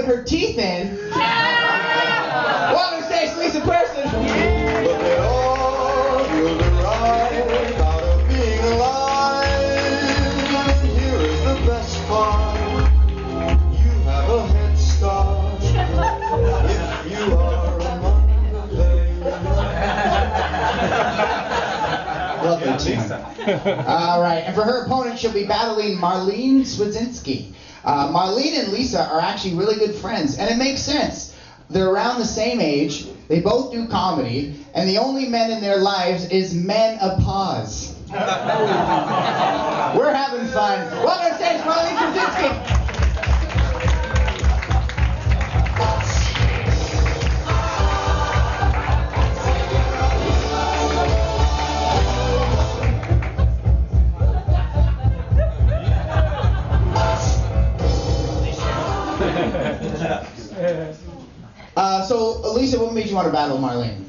put her teeth in. Welcome to stage, Lisa Preston. Look at all you'll derive out of being alive. Here is the best part. You have a head start. If you are among the players. Lovely tune. All right, and for her opponent, she'll be battling Marlene Swedzinski. Marlene and Lisa are actually really good friends, and it makes sense. They're around the same age, they both do comedy, and the only men in their lives is menopause. We're having fun. Welcome to stage, Marlene Swedzinski. So, Lisa, what made you want to battle Marlene?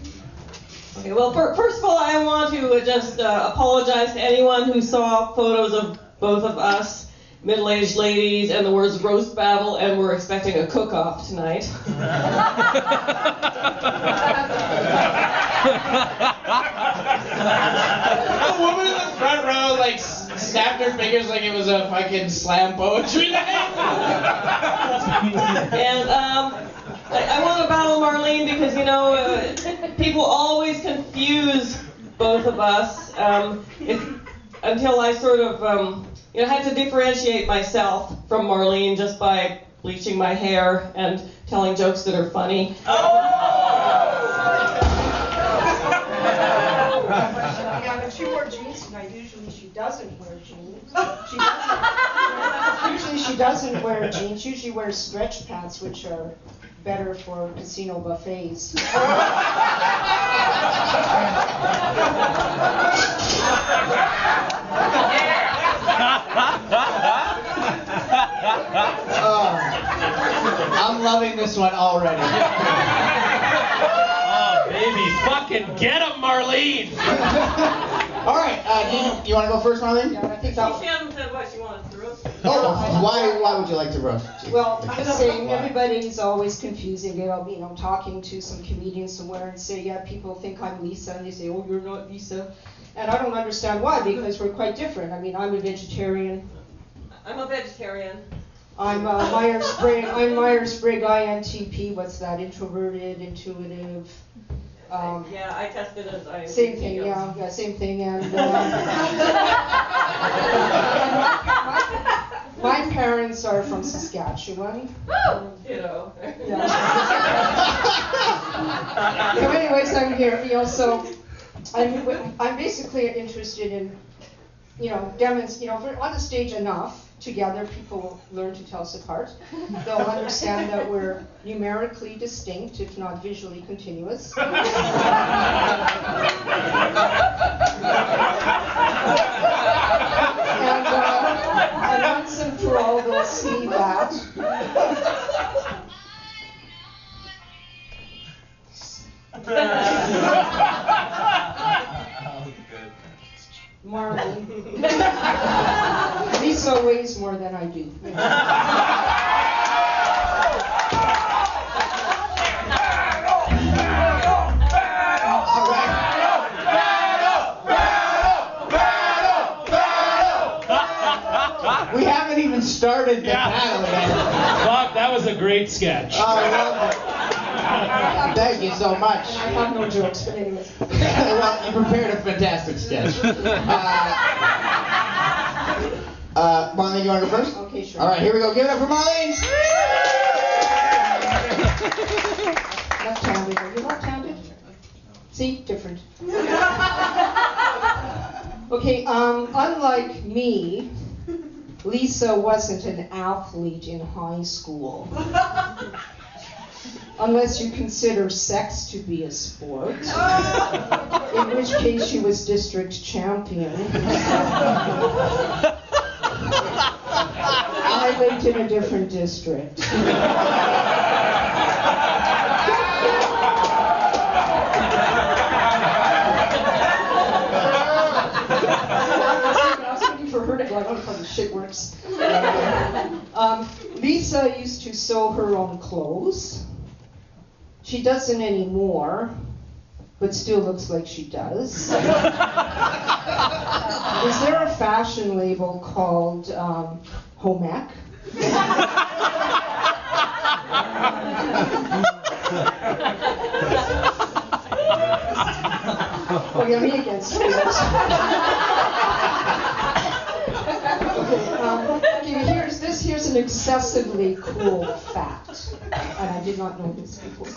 Okay, well, first of all, I want to just apologize to anyone who saw photos of both of us, middle-aged ladies, and the words roast battle, and we're expecting a cook-off tonight. A woman in the front row, like, snapped her fingers like it was a fucking slam poetry night. And I want to battle Marlene because, you know, people always confuse both of us until I sort of, you know, had to differentiate myself from Marlene just by bleaching my hair and telling jokes that are funny. Yeah, but she wore jeans tonight. Usually she doesn't wear jeans. Usually she doesn't wear jeans. She usually wears stretch pants, which are better for casino buffets. I'm loving this one already. Oh, baby, fucking get him, Marlene! All right, you want to go first, Marlene? Yeah, I think She that. hasn't said what she wanted to roast. Oh, why would you like to roast? Well, I'm just saying everybody's always confusing. You know, talking to some comedian somewhere and say, yeah, people think I'm Lisa, and they say, oh, you're not Lisa. And I don't understand why, because we're quite different. I mean, I'm a vegetarian. I'm a vegetarian. I'm Myers-Briggs. I'm Myers-Briggs INTP. What's that? Introverted, intuitive. Yeah, I tested as I. Same thing. Yeah, same thing. And my parents are from Saskatchewan. You know. Yeah. So, anyways, I'm here. You know, so I'm basically interested in, you know, if we're on the stage enough. Together, people will learn to tell us apart. They'll understand that we're numerically distinct, if not visually continuous. And once and for all, they'll see that. Marlene. Lisa weighs more than I do. We haven't even started the battle yet. Bob, that was a great sketch. Oh, I love it. Thank you so much. I have no jokes, but anyways. Well, you prepared a fantastic sketch. Marlene, you want to go first? Okay, sure. All right, here we go. Give it up for Marlene. Left-handed. Are you left-handed? See, different. Okay, unlike me, Lisa wasn't an athlete in high school. Unless you consider sex to be a sport, in which case she was district champion. I lived in a different district. I was waiting for her to go, I don't know how this shit works. Lisa used to sew her own clothes. She doesn't anymore, but still looks like she does. Is there a fashion label called Home Ec? Oh, yeah, me against you. Okay, here's an excessively cool fact, and I did not know this before.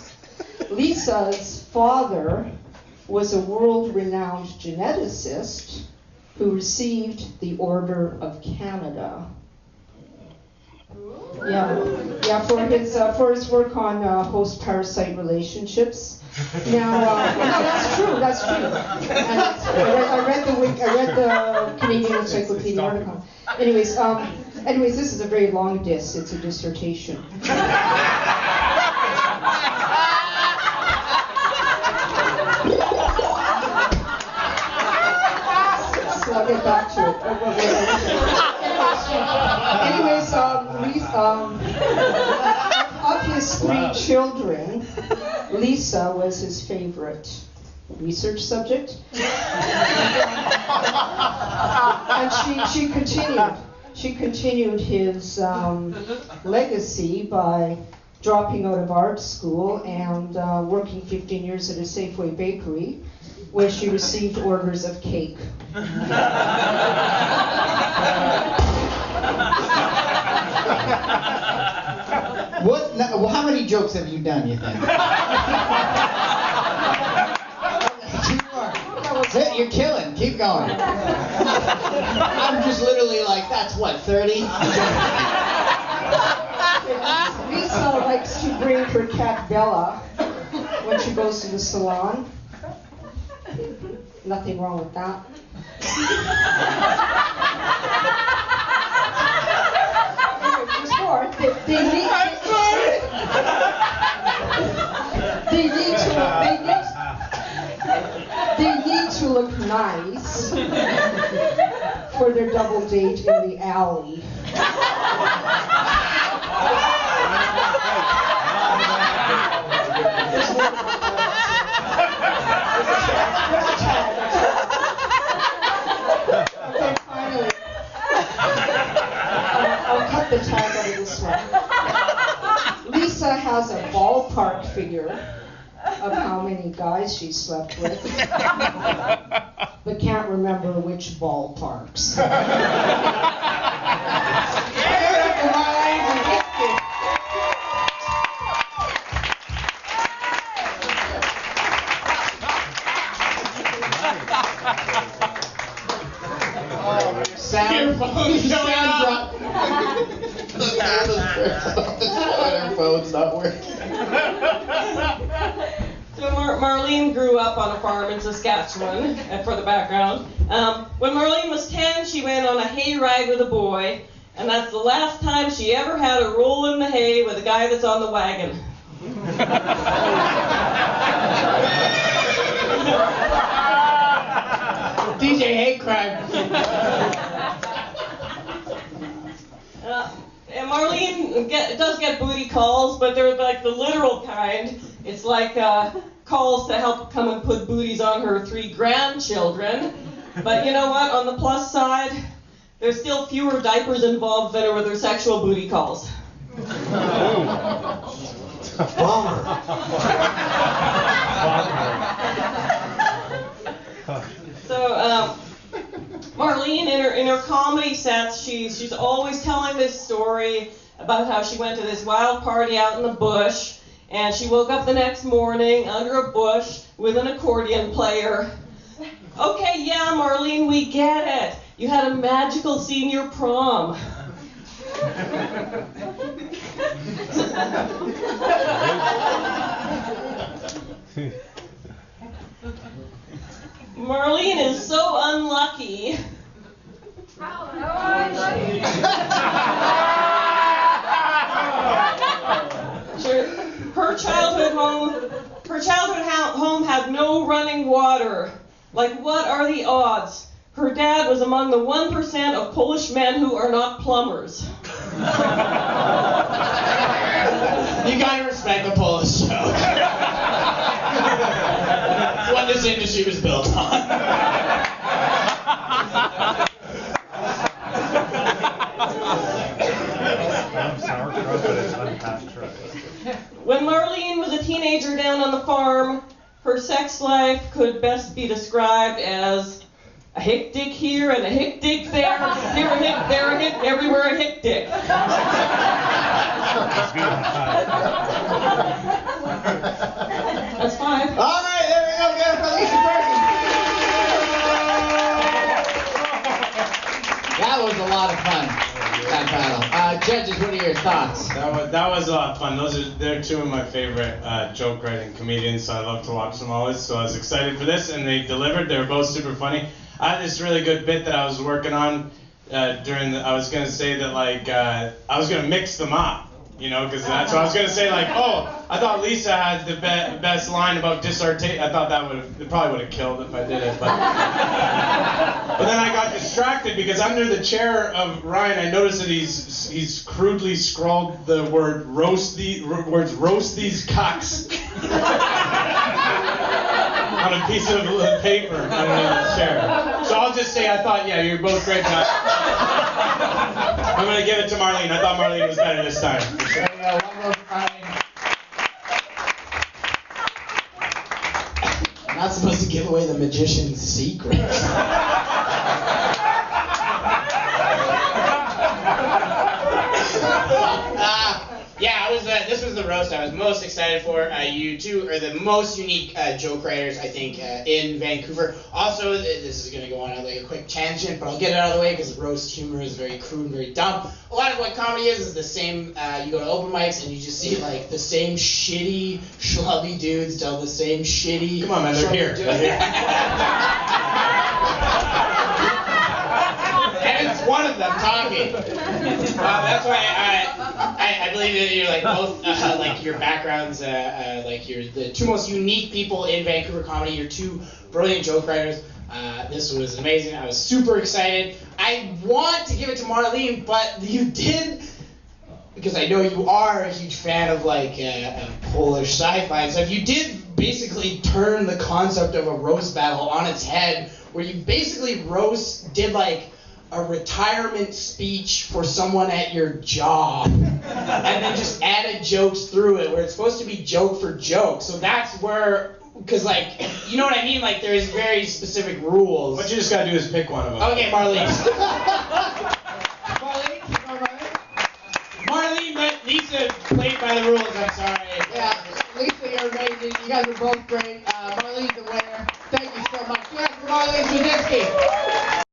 Lisa's father was a world-renowned geneticist who received the Order of Canada. Yeah, for his work on host-parasite relationships. Now, no, that's true. And I read the Canadian Encyclopedia article. Anyways, this is a very long diss. It's a dissertation. So I'll get back to it. Of his 3 children, Lisa was his favorite research subject. And she continued his legacy by dropping out of art school and working 15 years at a Safeway bakery, where she received orders of cake. How many jokes have you done, you think? 2 more. You're killing. Keep going. I'm just literally like, that's what, 30? Lisa likes to bring her cat Bella when she goes to the salon. Nothing wrong with that. There's more. They need to look nice for their double date in the alley. Okay, finally. I'll cut the tag out of this one. Lisa has a ballpark figure of how many guys she slept with, but can't remember which ballparks. Sound drop. Our phone's not working. So Marlene grew up on a farm in Saskatchewan, for the background. When Marlene was 10, she went on a hayride with a boy, and that's the last time she ever had a roll in the hay with a guy that's on the wagon. DJ hate crime. And Marlene does get booty calls, but they're like the literal kind. It's like calls to help come and put booties on her 3 grandchildren. But you know what? On the plus side, there's still fewer diapers involved than with her sexual booty calls. Bummer. So Marlene, in her comedy sets, she's always telling this story about how she went to this wild party out in the bush, and she woke up the next morning under a bush with an accordion player. Okay, yeah, Marlene, we get it. You had a magical senior prom. Marlene is so unlucky. Her childhood home had no running water. Like, what are the odds? Her dad was among the 1% of Polish men who are not plumbers. You gotta respect the Polish joke. It's what this industry was built on. Sauerkraut, but it's unpasteurized. When Marlene was a teenager down on the farm, her sex life could best be described as a hick dick here and a hick dick there, here a hick, there a hick, everywhere a hick dick. That's 5. All right, there we go. Get it for Lisa Perkins. That was a lot of fun. That battle. Judges, what are your thoughts? That was a lot of fun. They're two of my favorite joke writing comedians, so I love to watch them always. So I was excited for this, and they delivered. They were both super funny. I had this really good bit that I was working on I was gonna say that I was gonna mix them up. Because so I was gonna say I thought Lisa had the best line about dissertation. I thought it probably would have killed if I did it, but then I got distracted because under the chair of Ryan, I noticed that he's crudely scrawled the word roast these cucks on a piece of paper underneath the chair. So I'll just say I thought, yeah, you're both great guys. I'm gonna give it to Marlene. I thought Marlene was better this time. For sure. There you go. One more for Marlene. I'm not supposed to give away the magician's secret. This was the roast I was most excited for. You two are the most unique joke writers, I think, in Vancouver. Also, this is going to go on a quick tangent, but I'll get it out of the way because roast humor is very crude and very dumb. A lot of what comedy is the same. You go to open mics and you just see the same shitty, schlubby dudes tell the same shitty. Come on, man, they're here. And it's one of them talking. That's why I believe that you're both your backgrounds, you're the two most unique people in Vancouver comedy. You're two brilliant joke writers. This was amazing. I was super excited. I want to give it to Marlene, but you did, because I know you are a huge fan of Polish sci-fi and stuff. You did basically turn the concept of a roast battle on its head, where you basically did a retirement speech for someone at your job, and then just added jokes through it, where it's supposed to be joke for joke. So that's where, because you know what I mean? There's very specific rules. What you just gotta do is pick one of them. Okay, Marlene. Marlene, but Lisa played by the rules, I'm sorry. Yeah, Lisa, you're amazing. You guys are both great. Marlene's the winner. Thank you so much. Yes, Marlene Swedzinski.